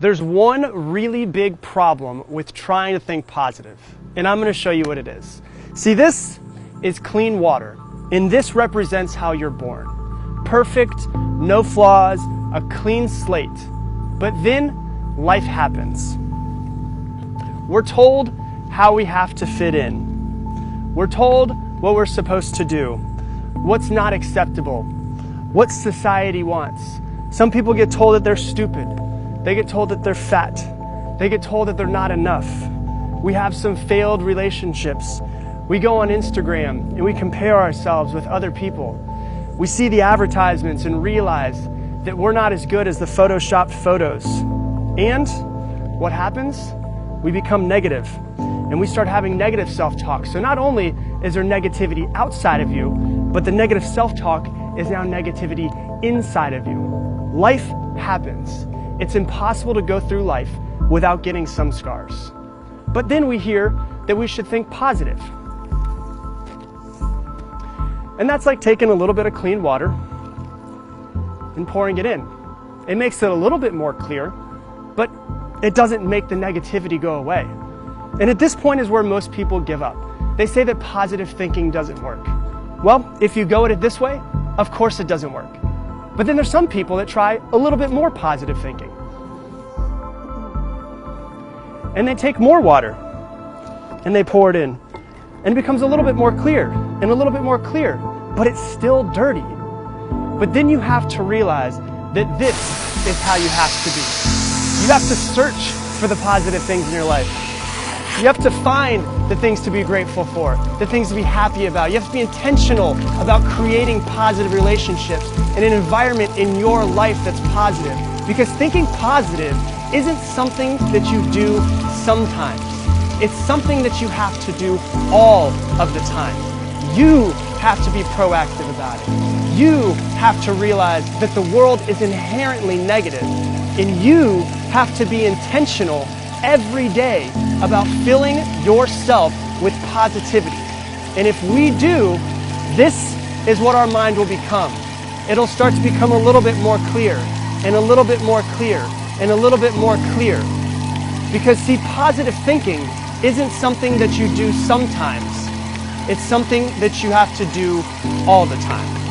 There's one really big problem with trying to think positive, and I'm going to show you what it is. See, this is clean water, and this represents how you're born. Perfect, no flaws, a clean slate. But then life happens. We're told how we have to fit in. We're told what we're supposed to do, what's not acceptable, what society wants. Some people get told that they're stupid. They get told that they're fat. They get told that they're not enough. We have some failed relationships. We go on Instagram and we compare ourselves with other people. We see the advertisements and realize that we're not as good as the photoshopped photos. And what happens? We become negative and we start having negative self-talk. So not only is there negativity outside of you, but the negative self-talk is now negativity inside of you. Life happens. It's impossible to go through life without getting some scars. But then we hear that we should think positive. And that's like taking a little bit of clean water and pouring it in. It makes it a little bit more clear, but it doesn't make the negativity go away. And at this point is where most people give up. They say that positive thinking doesn't work. Well, if you go at it this way, of course it doesn't work. But then there's some people that try a little bit more positive thinking. And they take more water and they pour it in. And it becomes a little bit more clear and a little bit more clear, but it's still dirty. But then you have to realize that this is how you have to be. You have to search for the positive things in your life. You have to find the things to be grateful for, the things to be happy about. You have to be intentional about creating positive relationships and an environment in your life that's positive. Because thinking positive isn't something that you do sometimes. It's something that you have to do all of the time. You have to be proactive about it. You have to realize that the world is inherently negative, and you have to be intentional every day about filling yourself with positivity. And if we do, this is what our mind will become. It'll start to become a little bit more clear, and a little bit more clear, and a little bit more clear. Because see, positive thinking isn't something that you do sometimes. It's something that you have to do all the time.